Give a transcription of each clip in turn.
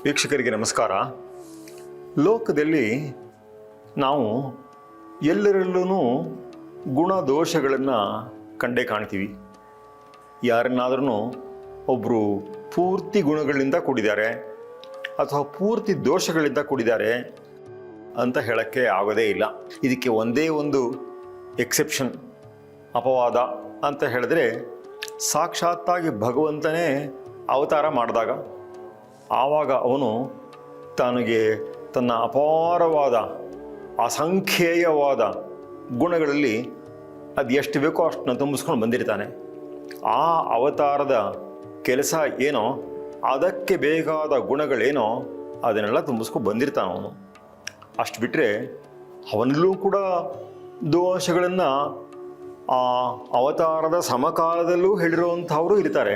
ವೀಕ್ಷಕರಿಗೆ ನಮಸ್ಕಾರ. ಲೋಕದಲ್ಲಿ ನಾವು ಎಲ್ಲರಲ್ಲೂ ಗುಣದೋಷಗಳನ್ನು ಕಂಡೇ ಕಾಣ್ತೀವಿ. ಯಾರನ್ನಾದ್ರೂ ಒಬ್ಬರು ಪೂರ್ತಿ ಗುಣಗಳಿಂದ ಕೂಡಿದ್ದಾರೆ ಅಥವಾ ಪೂರ್ತಿ ದೋಷಗಳಿಂದ ಕೂಡಿದ್ದಾರೆ ಅಂತ ಹೇಳೋಕ್ಕೆ ಆಗೋದೇ ಇಲ್ಲ. ಇದಕ್ಕೆ ಒಂದೇ ಒಂದು ಎಕ್ಸೆಪ್ಷನ್, ಅಪವಾದ ಅಂತ ಹೇಳಿದ್ರೆ ಸಾಕ್ಷಾತ್ತಾಗಿ ಭಗವಂತನೇ ಅವತಾರ ಮಾಡಿದಾಗ ಆವಾಗ ಅವನು ತನಗೆ ತನ್ನ ಅಪಾರವಾದ ಅಸಂಖ್ಯೇಯವಾದ ಗುಣಗಳಲ್ಲಿ ಅದು ಎಷ್ಟು ಬೇಕೋ ಅಷ್ಟನ್ನು ತುಂಬಿಸ್ಕೊಂಡು ಬಂದಿರ್ತಾನೆ. ಆ ಅವತಾರದ ಕೆಲಸ ಏನೋ, ಅದಕ್ಕೆ ಬೇಕಾದ ಗುಣಗಳೇನೋ ಅದನ್ನೆಲ್ಲ ತುಂಬಿಸ್ಕೊಂಡು ಬಂದಿರ್ತಾನೆ ಅವನು. ಅಷ್ಟು ಬಿಟ್ಟರೆ ಅವನಲ್ಲೂ ಕೂಡ ದೋಷಗಳನ್ನು ಆ ಅವತಾರದ ಸಮಕಾಲದಲ್ಲೂ ಹೇಳಿರುವಂಥವರು ಇರ್ತಾರೆ,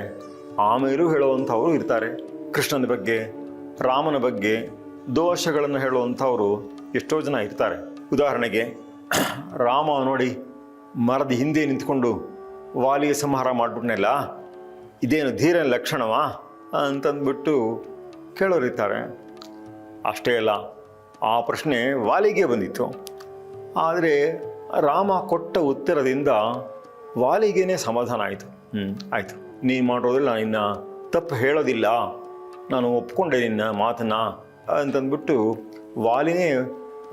ಆಮೇಲೂ ಹೇಳುವಂಥವರು ಇರ್ತಾರೆ. ಕೃಷ್ಣನ ಬಗ್ಗೆ, ರಾಮನ ಬಗ್ಗೆ ದೋಷಗಳನ್ನು ಹೇಳುವಂಥವರು ಎಷ್ಟೋ ಜನ ಇರ್ತಾರೆ. ಉದಾಹರಣೆಗೆ ರಾಮ ನೋಡಿ ಮರದ ಹಿಂದೆ ನಿಂತ್ಕೊಂಡು ವಾಲಿಯ ಸಂಹಾರ ಮಾಡಿಬಿಟ್ನೆಲ್ಲ, ಇದೇನು ಧೀರನ ಲಕ್ಷಣವಾ ಅಂತಂದ್ಬಿಟ್ಟು ಕೇಳೋರು ಇರ್ತಾರೆ. ಅಷ್ಟೇ ಅಲ್ಲ, ಆ ಪ್ರಶ್ನೆ ವಾಲಿಗೆ ಬಂದಿತ್ತು. ಆದರೆ ರಾಮ ಕೊಟ್ಟ ಉತ್ತರದಿಂದ ವಾಲಿಗೇನೆ ಸಮಾಧಾನ ಆಯಿತು. ಆಯಿತು, ನೀನು ಮಾಡೋದ್ರಲ್ಲಿ ನಾನು ಇನ್ನು ತಪ್ಪು ಹೇಳೋದಿಲ್ಲ, ನಾನು ಒಪ್ಕೊಂಡೆ ನಿನ್ನ ಮಾತನ್ನು ಅಂತಂದ್ಬಿಟ್ಟು ವಾಲಿನೇ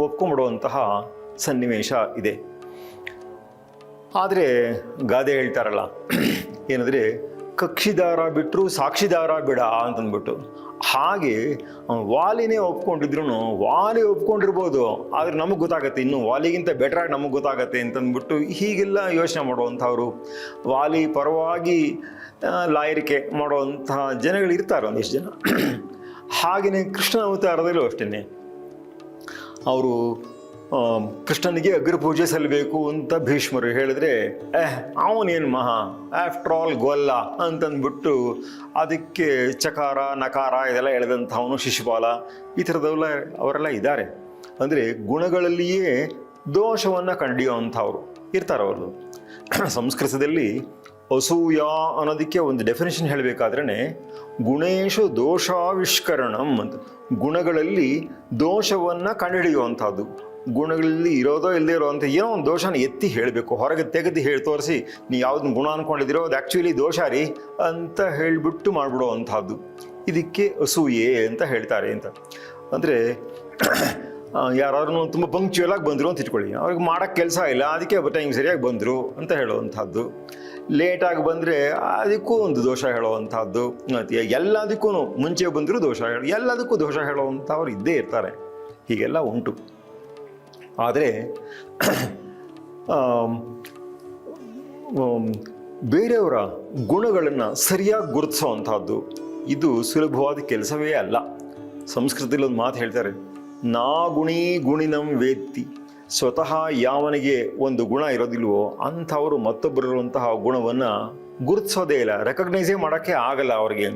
ಒಪ್ಕೊಂಡ್ಬಿಡುವಂತಹ ಸನ್ನಿವೇಶ ಇದೆ. ಆದರೆ ಗಾದೆ ಹೇಳ್ತಾರಲ್ಲ, ಏನಂದರೆ ಕಕ್ಷಿದಾರ ಬಿಟ್ಟರು ಸಾಕ್ಷಿದಾರ ಬಿಡ ಅಂತಂದ್ಬಿಟ್ಟು, ಹಾಗೆ ವಾಲಿನೇ ಒಪ್ಕೊಂಡಿದ್ರು ವಾಲಿ ಒಪ್ಕೊಂಡಿರ್ಬೋದು, ಆದರೆ ನಮಗೆ ಗೊತ್ತಾಗತ್ತೆ, ಇನ್ನು ವಾಲಿಗಿಂತ ಬೆಟ್ರಾಗಿ ನಮಗೆ ಗೊತ್ತಾಗತ್ತೆ ಅಂತಂದ್ಬಿಟ್ಟು ಹೀಗೆಲ್ಲ ಯೋಚನೆ ಮಾಡುವಂಥವ್ರು, ವಾಲಿ ಪರವಾಗಿ ಲಾಯರಿಕೆ ಮಾಡುವಂತಹ ಜನಗಳು ಇರ್ತಾರೆ ಒಂದಿಷ್ಟು ಜನ. ಹಾಗೆಯೇ ಕೃಷ್ಣ ಅವತಾರದಲ್ಲೂ ಅಷ್ಟೇ, ಅವರು ಕೃಷ್ಣನಿಗೆ ಅಗ್ರಪೂಜೆ ಸಲ್ಲಬೇಕು ಅಂತ ಭೀಷ್ಮರು ಹೇಳಿದ್ರೆ, ಅವನೇನು ಮಹಾ ಆಫ್ಟರ್ ಆಲ್ ಗೊಲ್ಲ ಅಂತಂದ್ಬಿಟ್ಟು ಅದಕ್ಕೆ ಚಕಾರ ನಕಾರ ಇದೆಲ್ಲ ಎಳೆದಂಥವನು ಶಿಶುಪಾಲ, ಈ ಥರದವೆಲ್ಲ ಅವರೆಲ್ಲ ಇದ್ದಾರೆ. ಅಂದರೆ ಗುಣಗಳಲ್ಲಿಯೇ ದೋಷವನ್ನು ಕಂಡಿಯುವಂಥವ್ರು ಇರ್ತಾರೆ ಅವರು. ಸಂಸ್ಕೃತದಲ್ಲಿ ಅಸೂಯ ಅನ್ನೋದಕ್ಕೆ ಒಂದು ಡೆಫಿನೇಷನ್ ಹೇಳಬೇಕಾದ್ರೆ ಗುಣೇಶು ದೋಷಾವಿಷ್ಕರಣಂ ಅಂತ, ಗುಣಗಳಲ್ಲಿ ದೋಷವನ್ನು ಕಂಡುಹಿಡಿಯುವಂಥದ್ದು. ಗುಣಗಳಲ್ಲಿ ಇರೋದೋ ಇಲ್ಲದೇ ಇರೋವಂಥ ಏನೋ ಒಂದು ದೋಷನ ಎತ್ತಿ ಹೇಳಬೇಕು, ಹೊರಗೆ ತೆಗೆದು ಹೇಳಿ ತೋರಿಸಿ ನೀವು ಯಾವುದನ್ನ ಗುಣ ಅಂದ್ಕೊಂಡಿದ್ದೀರೋ ಅದು ಆ್ಯಕ್ಚುಲಿ ದೋಷ ರೀ ಅಂತ ಹೇಳಿಬಿಟ್ಟು ಮಾಡಿಬಿಡುವಂಥದ್ದು. ಇದಕ್ಕೆ ಅಸೂಯೆ ಅಂತ ಹೇಳ್ತಾರೆ ಅಂತ. ಅಂದರೆ ಯಾರಾದ್ರೂ ತುಂಬ ಪಂಕ್ಚುಯಲಾಗಿ ಬಂದರು ಅಂತ ಇಟ್ಕೊಳ್ಳಿ, ಅವ್ರಿಗೆ ಮಾಡೋಕ್ಕೆ ಕೆಲಸ ಇಲ್ಲ, ಅದಕ್ಕೆ ಟೈಮ್ ಸರಿಯಾಗಿ ಬಂದರು ಅಂತ ಹೇಳುವಂಥದ್ದು. ಲೇಟಾಗಿ ಬಂದರೆ ಅದಕ್ಕೂ ಒಂದು ದೋಷ ಹೇಳುವಂಥದ್ದು. ಎಲ್ಲದಕ್ಕೂ ಮುಂಚೆ ಬಂದರೂ ದೋಷ ಎಲ್ಲದಕ್ಕೂ ದೋಷ ಹೇಳುವಂಥವ್ರು ಇದ್ದೇ ಇರ್ತಾರೆ. ಹೀಗೆಲ್ಲ ಉಂಟು. ಆದರೆ ಬೇರೆಯವರ ಗುಣಗಳನ್ನು ಸರಿಯಾಗಿ ಗುರುತಿಸೋವಂಥದ್ದು ಇದು ಸುಲಭವಾದ ಕೆಲಸವೇ ಅಲ್ಲ. ಸಂಸ್ಕೃತದಲ್ಲಿ ಒಂದು ಮಾತು ಹೇಳ್ತಾರೆ, ನಾ ಗುಣೀ ಗುಣಿನಂ ವೇತ್ತಿ. ಸ್ವತಃ ಯಾವನಿಗೆ ಒಂದು ಗುಣ ಇರೋದಿಲ್ವೋ ಅಂಥವರು ಮತ್ತೊಬ್ಬರಿರುವಂತಹ ಗುಣವನ್ನು ಗುರುತಿಸೋದೇ ಇಲ್ಲ, ರೆಕಗ್ನೈಸೇ ಮಾಡೋಕ್ಕೆ ಆಗಲ್ಲ ಅವ್ರಿಗೆ.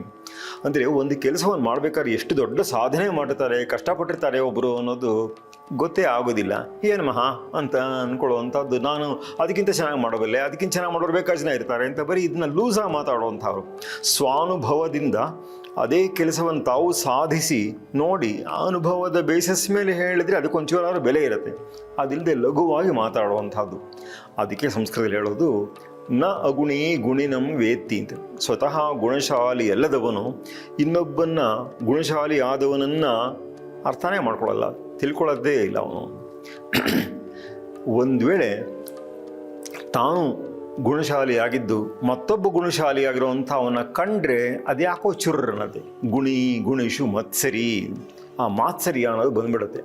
ಅಂದರೆ ಒಂದು ಕೆಲಸವನ್ನು ಮಾಡಬೇಕಾದ್ರೆ ಎಷ್ಟು ದೊಡ್ಡ ಸಾಧನೆ ಮಾಡ್ತಾರೆ, ಕಷ್ಟಪಟ್ಟಿರ್ತಾರೆ ಒಬ್ಬರು ಅನ್ನೋದು ಗೊತ್ತೇ ಆಗೋದಿಲ್ಲ. ಏನು ಮಹಾ ಅಂತ ಅಂದ್ಕೊಳ್ಳುವಂಥದ್ದು, ನಾನು ಅದಕ್ಕಿಂತ ಚೆನ್ನಾಗಿ ಮಾಡಬಲ್ಲೆ, ಅದಕ್ಕಿಂತ ಚೆನ್ನಾಗಿ ಮಾಡೋರು ಬೇಕಾದ ಜನ ಇರ್ತಾರೆ ಅಂತ ಬರೀ ಇದನ್ನ ಲೂಸಾಗಿ ಮಾತಾಡುವಂಥವ್ರು. ಸ್ವಾನುಭವದಿಂದ ಅದೇ ಕೆಲಸವನ್ನು ತಾವು ಸಾಧಿಸಿ ನೋಡಿ ಆ ಅನುಭವದ ಬೇಸಿಸ್ ಮೇಲೆ ಹೇಳಿದರೆ ಅದಕ್ಕೊಂಚೂರಾದ್ರೂ ಬೆಲೆ ಇರುತ್ತೆ. ಅದಿಲ್ಲದೆ ಲಘುವಾಗಿ ಮಾತಾಡುವಂಥದ್ದು. ಅದಕ್ಕೆ ಸಂಸ್ಕೃತದಲ್ಲಿ ಹೇಳೋದು ನ ಅಗುಣಿ ಗುಣಿನಂ ವೇತ್ತಿ ಅಂತ. ಸ್ವತಃ ಗುಣಶಾಲಿ ಅಲ್ಲದವನು ಇನ್ನೊಬ್ಬನ್ನ ಗುಣಶಾಲಿ ಆದವನನ್ನು ಅರ್ಥನೇ ಮಾಡ್ಕೊಳ್ಳಲ್ಲ, ತಿಳ್ಕೊಳ್ಳೋದೇ ಇಲ್ಲ ಅವನು. ಒಂದು ವೇಳೆ ತಾನು ಗುಣಶಾಲಿಯಾಗಿದ್ದು ಮತ್ತೊಬ್ಬ ಗುಣಶಾಲಿಯಾಗಿರುವಂಥ ಅವನ್ನ ಕಂಡ್ರೆ ಅದ್ಯಾಕೋ ಚುರ್ರನ್ನತ್ತೆ. ಗುಣಿ ಗುಣಿಷು ಮತ್ಸರಿ, ಆ ಮಾತ್ಸರ್ಯ ಅನ್ನೋದು ಬಂದ್ಬಿಡುತ್ತೆ.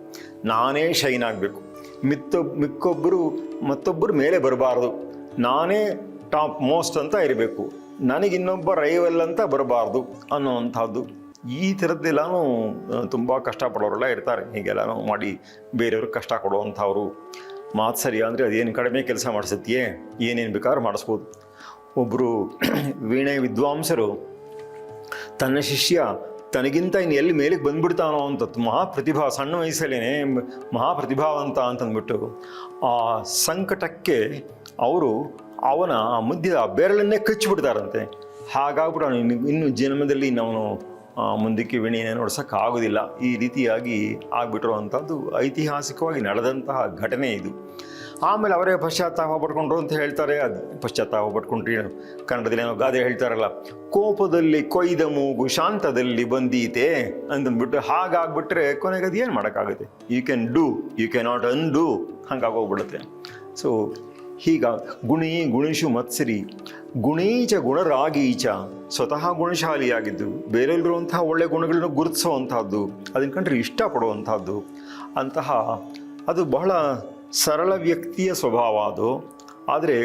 ನಾನೇ ಶೈನ್ ಆಗಬೇಕು, ಮತ್ತೊಬ್ಬರು ಮೇಲೆ ಬರಬಾರ್ದು, ನಾನೇ ಟಾಪ್ ಮೋಸ್ಟ್ ಅಂತ ಇರಬೇಕು, ನನಗಿನ್ನೊಬ್ಬ ರೈವಲ್ ಅಂತ ಬರಬಾರ್ದು ಅನ್ನೋವಂಥದ್ದು. ಈ ಥರದ್ದೆಲ್ಲನೂ ತುಂಬ ಕಷ್ಟಪಡೋರೆಲ್ಲ ಇರ್ತಾರೆ. ಹೀಗೆಲ್ಲನೂ ಮಾಡಿ ಬೇರೆಯವ್ರಿಗೆ ಕಷ್ಟ ಕೊಡುವಂಥವ್ರು. ಮಾತ್ಸರ್ಯ ಅಂದರೆ ಅದೇನು ಕಡಿಮೆ ಕೆಲಸ ಮಾಡಿಸುತ್ತೆಯೇ, ಏನೇನು ಬೇಕಾದ್ರೂ ಮಾಡಿಸ್ಬೋದು. ಒಬ್ಬರು ವೀಣೆ ವಿದ್ವಾಂಸರು ತನ್ನ ಶಿಷ್ಯ ತನಗಿಂತ ಇನ್ನು ಎಲ್ಲಿ ಮೇಲಕ್ಕೆ ಬಂದ್ಬಿಡ್ತಾನೋ ಅಂತ ಮಹಾಪ್ರತಿಭಾ, ಸಣ್ಣ ವಯಸ್ಸಲ್ಲೇ ಮಹಾಪ್ರತಿಭಾವಂತ ಅಂತಂದ್ಬಿಟ್ಟು ಆ ಸಂಕಟಕ್ಕೆ ಅವರು ಅವನ ಮಧ್ಯದ ಬೆರಳನ್ನೇ ಕಚ್ಚಿಬಿಡ್ತಾರಂತೆ. ಹಾಗಾಗ್ಬಿಟ್ಟು ಇನ್ನು ಜನ್ಮದಲ್ಲಿ ನಾವು ಮುಂದಕ್ಕೆ ವಿಣೆಯನ್ನು ನೋಡ್ಸೋಕ್ಕಾಗೋದಿಲ್ಲ. ಈ ರೀತಿಯಾಗಿ ಆಗಿಬಿಟ್ಟಿರುವಂಥದ್ದು ಐತಿಹಾಸಿಕವಾಗಿ ನಡೆದಂತಹ ಘಟನೆ ಇದು. ಆಮೇಲೆ ಅವರೇ ಪಶ್ಚಾತ್ತಾಪ ಪಡ್ಕೊಂಡ್ರು ಅಂತ ಹೇಳ್ತಾರೆ. ಅದು ಪಶ್ಚಾತ್ತಾಪ ಪಡ್ಕೊಂಡ್ರಿ ಕನ್ನಡದಲ್ಲಿ ಏನೋ ಗಾದೆ ಹೇಳ್ತಾರಲ್ಲ, ಕೋಪದಲ್ಲಿ ಕೊಯ್ದ ಮೂಗು ಶಾಂತದಲ್ಲಿ ಬಂದೀತೆ ಅಂತಂದ್ಬಿಟ್ಟು ಹಾಗಾಗ್ಬಿಟ್ರೆ ಕೊನೆಗೆ ಅದು ಏನು ಮಾಡೋಕ್ಕಾಗುತ್ತೆ? You can do, you can not undo, ಹಂಗಾಗೋಗ್ಬಿಡುತ್ತೆ. ಸೊ ಹೀಗ ಗುಣಿಷು ಮತ್ಸರಿ ಗುಣೀಚ ಗುಣರಾಗೀಚ, ಸ್ವತಃ ಗುಣಶಾಲಿಯಾಗಿದ್ದು ಬೇರೆಯಲ್ಲಿರುವಂತಹ ಒಳ್ಳೆಯ ಗುಣಗಳನ್ನು ಗುರುತಿಸುವಂತಹದ್ದು, ಅದನ್ನ ಕಂಡ್ರೆ ಇಷ್ಟಪಡುವಂತಹದ್ದು ಅದು ಬಹಳ ಸರಳ ವ್ಯಕ್ತಿಯ ಸ್ವಭಾವ ಅದು. ಆದರೆ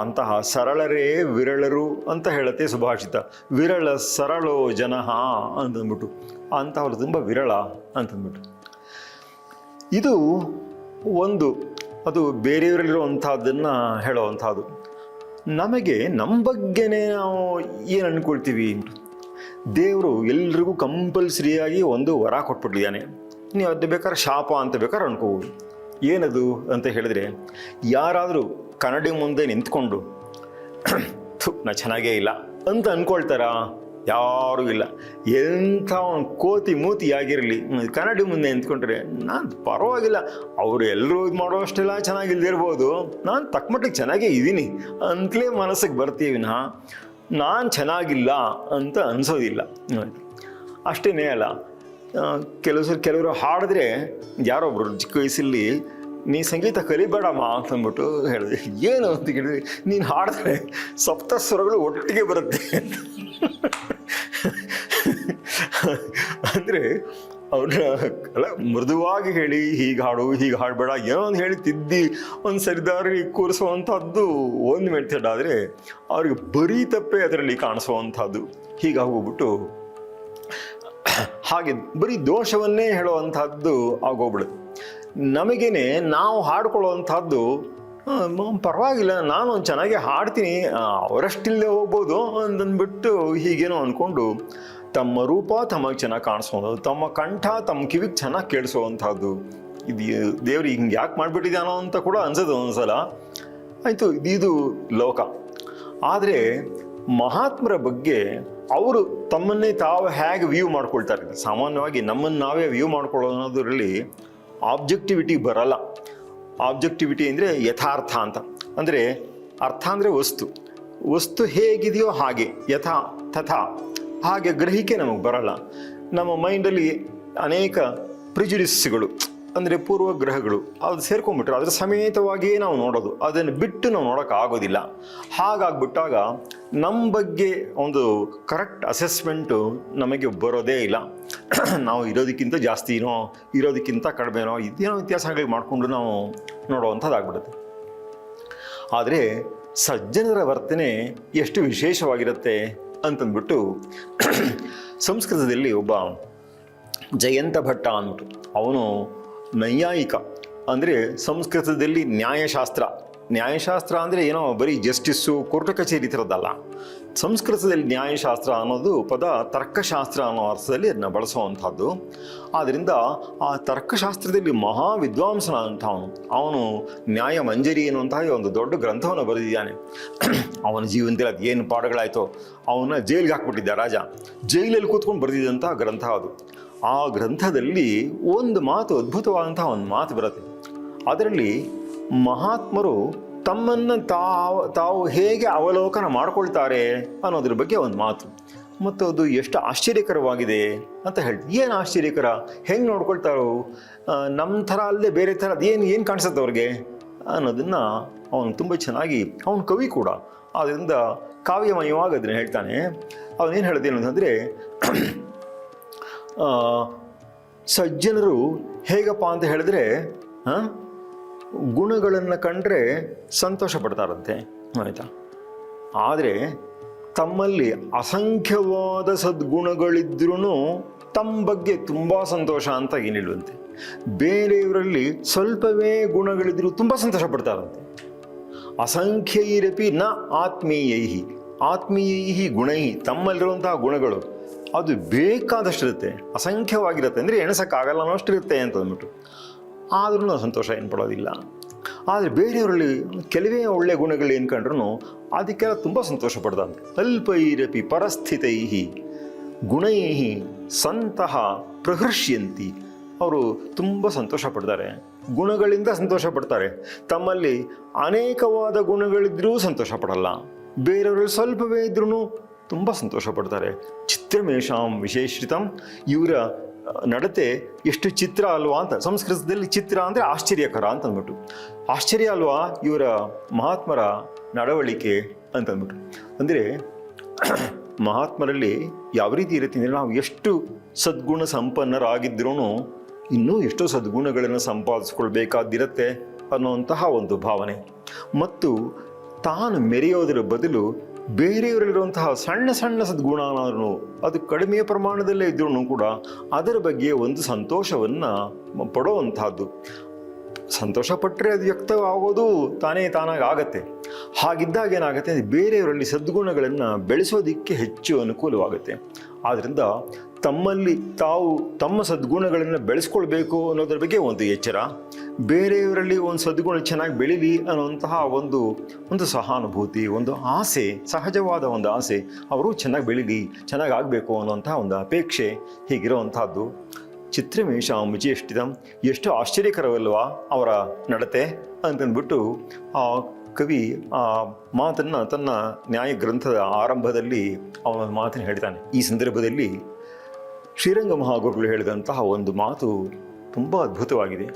ಅಂತಹ ಸರಳರೇ ವಿರಳರು ಅಂತ ಹೇಳುತ್ತೆ ಸುಭಾಷಿತ. ವಿರಳ ಸರಳೋ ಜನಃ ಅಂತಂದ್ಬಿಟ್ಟು, ಅಂತಹವ್ರು ತುಂಬ ವಿರಳ ಅಂತಂದ್ಬಿಟ್ಟು. ಇದು ಒಂದು, ಅದು ಬೇರೆಯವರಲ್ಲಿರುವಂಥದ್ದನ್ನು ಹೇಳುವಂಥದ್ದು. ನಮಗೆ ನಮ್ಮ ಬಗ್ಗೆನೇ ನಾವು ಏನು ಅಂದ್ಕೊಳ್ತೀವಿ? ದೇವರು ಎಲ್ರಿಗೂ ಕಂಪಲ್ಸರಿಯಾಗಿ ಒಂದು ವರ ಕೊಟ್ಬಿಟ್ಟಿದ್ದಾನೆ. ನೀವು ಅದು ಬೇಕಾದ್ರೆ ಶಾಪ ಅಂತ ಬೇಕಾದ್ರೆ ಅನ್ಕೋಬೋದು. ಏನದು ಅಂತ ಹೇಳಿದ್ರೆ, ಯಾರಾದರೂ ಕನ್ನಡಿ ಮುಂದೆ ನಿಂತ್ಕೊಂಡು ನಾ ಚೆನ್ನಾಗೇ ಇಲ್ಲ ಅಂತ ಅಂದ್ಕೊಳ್ತಾರಾ? ಯಾರೂ ಇಲ್ಲ. ಎಂಥ ಒಂದು ಕೋತಿ ಮೂತಿ ಆಗಿರಲಿ, ಕನ್ನಡಿ ಮುಂದೆ ನಿಂತ್ಕೊಂಡ್ರೆ ನಾನು ಪರವಾಗಿಲ್ಲ, ಅವರು ಎಲ್ಲರೂ ಇದು ಮಾಡೋ ಅಷ್ಟೆಲ್ಲ ಚೆನ್ನಾಗಿಲ್ದಿರ್ಬೋದು, ನಾನು ತಕ್ಕಮಟ್ಟಿಗೆ ಚೆನ್ನಾಗೇ ಇದ್ದೀನಿ ಅಂತಲೇ ಮನಸ್ಸಿಗೆ ಬರ್ತೀವಿ. ನಾನು ಚೆನ್ನಾಗಿಲ್ಲ ಅಂತ ಅನಿಸೋದಿಲ್ಲ. ಅಷ್ಟೇ ಅಲ್ಲ, ಕೆಲವರು ಹಾಡಿದ್ರೆ ಯಾರೊಬ್ರು ಚಿಕ್ಕ ವಯಸ್ಸಲ್ಲಿ ನೀ ಸಂಗೀತ ಕಲಿಬೇಡಮ್ಮ ಅಂತಂದ್ಬಿಟ್ಟು ಹೇಳಿದೆ. ಏನು ಅಂತ ಕೇಳಿದ್ರೆ, ನೀನು ಹಾಡಿದ್ರೆ ಸಪ್ತಸ್ವರಗಳು ಒಟ್ಟಿಗೆ ಬರುತ್ತೆ ಅಂದರೆ ಅವ್ರನ್ನ ಮೃದುವಾಗಿ ಹೇಳಿ ಹೀಗೆ ಹಾಡು ಹೀಗೆ ಹಾಡಬೇಡ ಏನೋ ಒಂದು ಹೇಳಿ ತಿದ್ದಿ ಒಂದು ಸರಿದಾರಿ ಕೂರಿಸುವಂಥದ್ದು ಒಂದು ಮೆಥಡ್. ಆದರೆ ಅವ್ರಿಗೆ ಬರೀ ತಪ್ಪೇ ಅದರಲ್ಲಿ ಕಾಣಿಸುವಂಥದ್ದು. ಹೀಗಾಗೋಗ್ಬಿಟ್ಟು ಹಾಗೆ ಬರೀ ದೋಷವನ್ನೇ ಹೇಳುವಂಥದ್ದು ಆಗೋಗ್ಬಿಡುತ್ತೆ. ನಮಗೇನೆ ನಾವು ಹಾಡ್ಕೊಳ್ಳುವಂಥದ್ದು ಪರವಾಗಿಲ್ಲ, ನಾನು ಚೆನ್ನಾಗಿ ಹಾಡ್ತೀನಿ, ಅವರಷ್ಟಿಲ್ಲದೆ ಹೋಗ್ಬೋದು ಅಂತಂದ್ಬಿಟ್ಟು ಹೀಗೇನೋ ಅಂದ್ಕೊಂಡು ತಮ್ಮ ರೂಪ ತಮಗೆ ಚೆನ್ನಾಗಿ ಕಾಣಿಸೋದು, ತಮ್ಮ ಕಂಠ ತಮ್ಮ ಕಿವಿಗೆ ಚೆನ್ನಾಗಿ ಕೇಳಿಸುವಂಥದ್ದು. ಇದು ದೇವ್ರು ಹಿಂಗೆ ಯಾಕೆ ಮಾಡಿಬಿಟ್ಟಿದ್ದಾನೋ ಅಂತ ಕೂಡ ಅನ್ಸೋದು ಒಂದ್ಸಲ. ಆಯಿತು, ಇದು ಲೋಕ. ಆದರೆ ಮಹಾತ್ಮರ ಬಗ್ಗೆ ಅವರು ತಮ್ಮನ್ನೇ ತಾವು ಹೇಗೆ ವ್ಯೂ ಮಾಡ್ಕೊಳ್ತಾರೆ. ಸಾಮಾನ್ಯವಾಗಿ ನಮ್ಮನ್ನು ನಾವೇ ವ್ಯೂ ಮಾಡ್ಕೊಳ್ಳೋದ್ರಲ್ಲಿ ಆಬ್ಜೆಕ್ಟಿವಿಟಿ ಬರಲ್ಲ. ಆಬ್ಜೆಕ್ಟಿವಿಟಿ ಅಂದರೆ ಯಥಾರ್ಥ ಅಂತ, ಅಂದರೆ ಅರ್ಥ ಅಂದರೆ ವಸ್ತು ಹೇಗಿದೆಯೋ ಹಾಗೆ, ಯಥಾ ತಥಾ ಹಾಗೆ ಗ್ರಹಿಕೆ ನಮಗೆ ಬರಲ್ಲ. ನಮ್ಮ ಮೈಂಡಲ್ಲಿ ಅನೇಕ ಪ್ರಿಜುಡಿಸ್ಗಳು ಅಂದರೆ ಪೂರ್ವಗ್ರಹಗಳು ಅದು ಸೇರ್ಕೊಂಡ್ಬಿಟ್ರೆ ಅದರ ಸಮೇತವಾಗಿಯೇ ನಾವು ನೋಡೋದು, ಅದನ್ನು ಬಿಟ್ಟು ನಾವು ನೋಡೋಕ್ಕಾಗೋದಿಲ್ಲ. ಹಾಗಾಗ್ಬಿಟ್ಟಾಗ ನಮ್ಮ ಬಗ್ಗೆ ಒಂದು ಕರೆಕ್ಟ್ ಅಸೆಸ್ಮೆಂಟು ನಮಗೆ ಬರೋದೇ ಇಲ್ಲ. ನಾವು ಇರೋದಕ್ಕಿಂತ ಜಾಸ್ತಿನೋ ಇರೋದಕ್ಕಿಂತ ಕಡಿಮೆನೋ ಇದೇನೋ ವ್ಯತ್ಯಾಸಗಳು ಮಾಡಿಕೊಂಡು ನಾವು ನೋಡುವಂಥದ್ದಾಗ್ಬಿಡುತ್ತೆ. ಆದರೆ ಸಜ್ಜನರ ವರ್ತನೆ ಎಷ್ಟು ವಿಶೇಷವಾಗಿರುತ್ತೆ ಅಂತಂದ್ಬಿಟ್ಟು ಸಂಸ್ಕೃತದಲ್ಲಿ ಒಬ್ಬ ಜಯಂತ ಭಟ್ಟ ಅಂದ್ಬಿಟ್ಟು, ಅವನು ನೈಯಾಯಿಕ. ಅಂದರೆ ಸಂಸ್ಕೃತದಲ್ಲಿ ನ್ಯಾಯಶಾಸ್ತ್ರ ಅಂದರೆ ಏನೋ ಬರೀ ಜಸ್ಟಿಸ್ಸು ಕೋರ್ಟ್ ಕಚೇರಿ ಥರದ್ದಲ್ಲ. ಸಂಸ್ಕೃತದಲ್ಲಿ ನ್ಯಾಯಶಾಸ್ತ್ರ ಅನ್ನೋದು ಪದ ತರ್ಕಶಾಸ್ತ್ರ ಅನ್ನೋ ಅರ್ಥದಲ್ಲಿ ಅದನ್ನು ಬಳಸುವಂಥದ್ದು. ಆದ್ದರಿಂದ ಆ ತರ್ಕಶಾಸ್ತ್ರದಲ್ಲಿ ಮಹಾ ವಿದ್ವಾಂಸನ ಅವನು ನ್ಯಾಯ ಮಂಜರಿ ಎನ್ನುವಂತಹ ಒಂದು ದೊಡ್ಡ ಗ್ರಂಥವನ್ನು ಬರೆದಿದ್ದಾನೆ. ಅವನ ಜೀವನದಲ್ಲಿ ಅದು ಏನು ಪಾಠಗಳಾಯಿತೋ ಅವನ್ನ ಜೈಲಿಗೆ ಹಾಕ್ಬಿಟ್ಟಿದ್ದ ರಾಜ. ಜೈಲಲ್ಲಿ ಕೂತ್ಕೊಂಡು ಬರೆದಿದ್ದಂತಹ ಗ್ರಂಥ ಅದು. ಆ ಗ್ರಂಥದಲ್ಲಿ ಒಂದು ಮಾತು, ಅದ್ಭುತವಾದಂತಹ ಒಂದು ಮಾತು ಬರುತ್ತೆ. ಅದರಲ್ಲಿ ಮಹಾತ್ಮರು ತಮ್ಮನ್ನು ತಾವು ಹೇಗೆ ಅವಲೋಕನ ಮಾಡ್ಕೊಳ್ತಾರೆ ಅನ್ನೋದ್ರ ಬಗ್ಗೆ ಒಂದು ಮಾತು, ಮತ್ತು ಅದು ಎಷ್ಟು ಆಶ್ಚರ್ಯಕರವಾಗಿದೆ ಅಂತ ಹೇಳ್ತೀವಿ. ಏನು ಆಶ್ಚರ್ಯಕರ, ಹೆಂಗೆ ನೋಡ್ಕೊಳ್ತಾರೋ, ನಮ್ಮ ಥರ ಅಲ್ಲದೆ ಬೇರೆ ಥರ ಏನು ಕಾಣಿಸುತ್ತೆ ಅವ್ರಿಗೆ ಅನ್ನೋದನ್ನು ಅವನು ತುಂಬ ಚೆನ್ನಾಗಿ, ಅವನು ಕವಿ ಕೂಡ, ಆದ್ದರಿಂದ ಕಾವ್ಯಮಯವಾಗಿ ಅದನ್ನು ಹೇಳ್ತಾನೆ. ಅವನೇನು ಹೇಳ್ದೇನು ಅಂತಂದರೆ, ಸಜ್ಜನರು ಹೇಗಪ್ಪ ಅಂತ ಹೇಳಿದ್ರೆ ಗುಣಗಳನ್ನು ಕಂಡ್ರೆ ಸಂತೋಷ ಪಡ್ತಾರಂತೆ, ಆಯಿತಾ. ಆದರೆ ತಮ್ಮಲ್ಲಿ ಅಸಂಖ್ಯವಾದ ಸದ್ಗುಣಗಳಿದ್ರೂ ತಮ್ಮ ಬಗ್ಗೆ ತುಂಬ ಸಂತೋಷ ಅಂತ ಏನಿಲ್ವಂತೆ. ಬೇರೆಯವರಲ್ಲಿ ಸ್ವಲ್ಪವೇ ಗುಣಗಳಿದ್ರೂ ತುಂಬ ಸಂತೋಷ ಪಡ್ತಾರಂತೆ. ಅಸಂಖ್ಯೈರಪಿ ನ ಆತ್ಮೀಯೈ ಗುಣೈ, ತಮ್ಮಲ್ಲಿರುವಂತಹ ಗುಣಗಳು ಅದು ಬೇಕಾದಷ್ಟಿರುತ್ತೆ, ಅಸಂಖ್ಯವಾಗಿರುತ್ತೆ, ಅಂದರೆ ಎಣಸಕ್ಕಾಗಲ್ಲ ಅನ್ನೋಷ್ಟಿರುತ್ತೆ ಅಂತ ಅಂದ್ಬಿಟ್ಟು. ಆದ್ರೂ ಸಂತೋಷ ಏನು ಪಡೋದಿಲ್ಲ. ಆದರೆ ಬೇರೆಯವರಲ್ಲಿ ಕೆಲವೇ ಒಳ್ಳೆಯ ಗುಣಗಳು ಏನು ಕಂಡ್ರೂ ಅದಕ್ಕೆಲ್ಲ ತುಂಬ ಸಂತೋಷ ಪಡ್ದಂತೆ. ಅಲ್ಪೈರಪಿ ಪರಸ್ಥಿತೈ, ಗುಣೈ ಸಂತಹ ಪ್ರಹರ್ಷ್ಯಂತಿ. ಅವರು ತುಂಬ ಸಂತೋಷ ಪಡ್ತಾರೆ, ಗುಣಗಳಿಂದ ಸಂತೋಷ ಪಡ್ತಾರೆ. ತಮ್ಮಲ್ಲಿ ಅನೇಕವಾದ ಗುಣಗಳಿದ್ರೂ ಸಂತೋಷ ಪಡಲ್ಲ, ಬೇರೆಯವರಲ್ಲಿ ಸ್ವಲ್ಪವೇ ಇದ್ರೂ ತುಂಬ ಸಂತೋಷ ಪಡ್ತಾರೆ. ಚಿತ್ರಮೇಷಾಂ ವಿಶೇಷಿತಂ. ಇವರ ನಡತೆ ಎಷ್ಟು ಚಿತ್ರ ಅಲ್ವಾ ಅಂತ. ಸಂಸ್ಕೃತದಲ್ಲಿ ಚಿತ್ರ ಅಂದರೆ ಆಶ್ಚರ್ಯಕರ ಅಂತ ಅಂದ್ಬಿಟ್ಟು, ಆಶ್ಚರ್ಯ ಅಲ್ವಾ ಇವರ ಮಹಾತ್ಮರ ನಡವಳಿಕೆ ಅಂತ ಅಂದ್ಬಿಟ್ಟು. ಅಂದರೆ ಮಹಾತ್ಮರಲ್ಲಿ ಯಾವ ರೀತಿ ಇರುತ್ತೆ ಅಂದರೆ, ನಾವು ಎಷ್ಟು ಸದ್ಗುಣ ಸಂಪನ್ನರಾಗಿದ್ರೂ ಇನ್ನೂ ಎಷ್ಟೋ ಸದ್ಗುಣಗಳನ್ನು ಸಂಪಾದಿಸ್ಕೊಳ್ಬೇಕಾದಿರುತ್ತೆ ಅನ್ನುವಂತಹ ಒಂದು ಭಾವನೆ. ಮತ್ತು ತಾನು ಮೆರೆಯೋದರ ಬದಲು ಬೇರೆಯವರಲ್ಲಿರುವಂತಹ ಸಣ್ಣ ಸಣ್ಣ ಸದ್ಗುಣನಾದ್ರೂ ಅದು ಕಡಿಮೆ ಪ್ರಮಾಣದಲ್ಲೇ ಇದ್ರೂ ಕೂಡ ಅದರ ಬಗ್ಗೆ ಒಂದು ಸಂತೋಷವನ್ನು ಪಡೋವಂತಹದ್ದು. ಸಂತೋಷ ಪಟ್ಟರೆ ಅದು ವ್ಯಕ್ತವಾಗೋದು ತಾನಾಗಿ ಆಗತ್ತೆ. ಹಾಗಿದ್ದಾಗ ಏನಾಗುತ್ತೆ, ಬೇರೆಯವರಲ್ಲಿ ಸದ್ಗುಣಗಳನ್ನು ಬೆಳೆಸೋದಕ್ಕೆ ಹೆಚ್ಚು ಅನುಕೂಲವಾಗುತ್ತೆ. ಆದ್ದರಿಂದ ತಮ್ಮಲ್ಲಿ ತಾವು ತಮ್ಮ ಸದ್ಗುಣಗಳನ್ನು ಬೆಳೆಸ್ಕೊಳ್ಬೇಕು ಅನ್ನೋದ್ರ ಬಗ್ಗೆ ಒಂದು ಎಚ್ಚರ, ಬೇರೆಯವರಲ್ಲಿ ಒಂದು ಸದ್ಗುಣ ಚೆನ್ನಾಗಿ ಬೆಳೀಲಿ ಅನ್ನುವಂತಹ ಒಂದು ಸಹಾನುಭೂತಿ, ಒಂದು ಆಸೆ, ಸಹಜವಾದ ಒಂದು ಆಸೆ, ಅವರು ಚೆನ್ನಾಗಿ ಬೆಳೀಲಿ, ಚೆನ್ನಾಗಿ ಆಗಬೇಕು ಅನ್ನುವಂತಹ ಒಂದು ಅಪೇಕ್ಷೆ, ಹೀಗಿರುವಂತಹದ್ದು. ಚಿತ್ರಮೇಷಾಂ ವಿಚೇಷ್ಟಿತಂ. ಎಷ್ಟು ಆಶ್ಚರ್ಯಕರವಲ್ವಾ ಅವರ ನಡತೆ ಅಂತಂದ್ಬಿಟ್ಟು ಆ ಕವಿ ಆ ಮಾತನ್ನು ತನ್ನ ನ್ಯಾಯ ಗ್ರಂಥದ ಆರಂಭದಲ್ಲಿ ಅವನ ಮಾತನ್ನು ಹೇಳ್ತಾನೆ. ಈ ಸಂದರ್ಭದಲ್ಲಿ ಶ್ರೀರಂಗ ಮಹಾಗುರುಗಳು ಹೇಳಿದಂತಹ ಒಂದು ಮಾತು ತುಂಬ ಅದ್ಭುತವಾಗಿದೆ.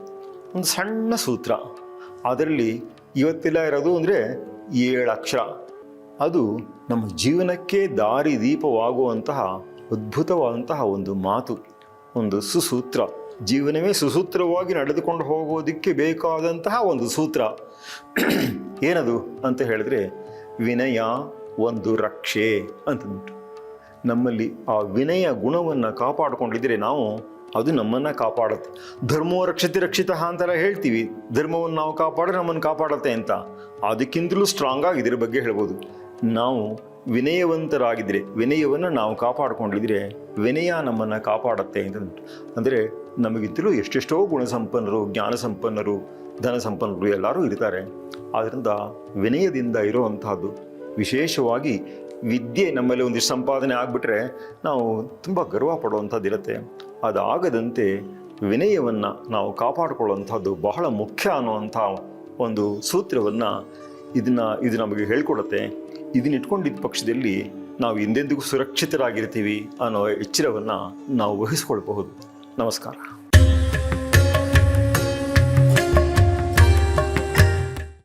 ಒಂದು ಸಣ್ಣ ಸೂತ್ರ, ಅದರಲ್ಲಿ ಇವತ್ತೆಲ್ಲ ಇರೋದು ಅಂದರೆ 7 ಅಕ್ಷರ. ಅದು ನಮ್ಮ ಜೀವನಕ್ಕೆ ದಾರಿ ದೀಪವಾಗುವಂತಹ ಅದ್ಭುತವಾದಂತಹ ಒಂದು ಮಾತು, ಒಂದು ಸುಸೂತ್ರ. ಜೀವನವೇ ಸುಸೂತ್ರವಾಗಿ ನಡೆದುಕೊಂಡು ಹೋಗೋದಕ್ಕೆ ಬೇಕಾದಂತಹ ಒಂದು ಸೂತ್ರ. ಏನದು ಅಂತ ಹೇಳಿದ್ರೆ, ವಿನಯ ಒಂದು ರಕ್ಷೆ ಅಂತಂದ್ಬಿಟ್ಟು. ನಮ್ಮಲ್ಲಿ ಆ ವಿನಯ ಗುಣವನ್ನು ಕಾಪಾಡಿಕೊಂಡಿದ್ರೆ ನಾವು, ಅದು ನಮ್ಮನ್ನು ಕಾಪಾಡುತ್ತೆ. ಧರ್ಮೋ ರಕ್ಷತೆ ರಕ್ಷಿತ ಅಂತೆಲ್ಲ ಹೇಳ್ತೀವಿ, ಧರ್ಮವನ್ನು ನಾವು ಕಾಪಾಡಿದ್ರೆ ನಮ್ಮನ್ನು ಕಾಪಾಡುತ್ತೆ ಅಂತ. ಅದಕ್ಕಿಂತಲೂ ಸ್ಟ್ರಾಂಗ್ ಆಗಿ ಇದ್ರ ಬಗ್ಗೆ ಹೇಳ್ಬೋದು. ನಾವು ವಿನಯವಂತರಾಗಿದ್ದರೆ, ವಿನಯವನ್ನು ನಾವು ಕಾಪಾಡಿಕೊಂಡಿದ್ರೆ ವಿನಯ ನಮ್ಮನ್ನು ಕಾಪಾಡುತ್ತೆ ಅಂತಂದ್ಬಿಟ್ಟು. ಅಂದರೆ ನಮಗಿಂತಲೂ ಎಷ್ಟೆಷ್ಟೋ ಗುಣಸಂಪನ್ನರು, ಜ್ಞಾನ ಸಂಪನ್ನರು, ಧನ ಸಂಪನ್ನರು ಎಲ್ಲರೂ ಇರ್ತಾರೆ. ಆದ್ದರಿಂದ ವಿನಯದಿಂದ ಇರುವಂತಹದ್ದು, ವಿಶೇಷವಾಗಿ ವಿದ್ಯೆ ನಮ್ಮಲ್ಲಿ ಒಂದಿಷ್ಟು ಸಂಪಾದನೆ ಆಗಿಬಿಟ್ರೆ ನಾವು ತುಂಬ ಗರ್ವ ಪಡುವಂಥದ್ದು ಇರುತ್ತೆ. ಅದಾಗದಂತೆ ವಿನಯವನ್ನು ನಾವು ಕಾಪಾಡಿಕೊಳ್ಳುವಂಥದ್ದು ಬಹಳ ಮುಖ್ಯ ಅನ್ನುವಂಥ ಒಂದು ಸೂತ್ರವನ್ನು ಇದು ನಮಗೆ ಹೇಳ್ಕೊಡುತ್ತೆ. ಇದನ್ನಿಟ್ಕೊಂಡಿದ್ದ ಪಕ್ಷದಲ್ಲಿ ನಾವು ಎಂದೆಂದಿಗೂ ಸುರಕ್ಷಿತರಾಗಿರ್ತೀವಿ ಅನ್ನೋ ಎಚ್ಚರವನ್ನು ನಾವು ವಹಿಸ್ಕೊಳ್ಬಹುದು. ನಮಸ್ಕಾರ.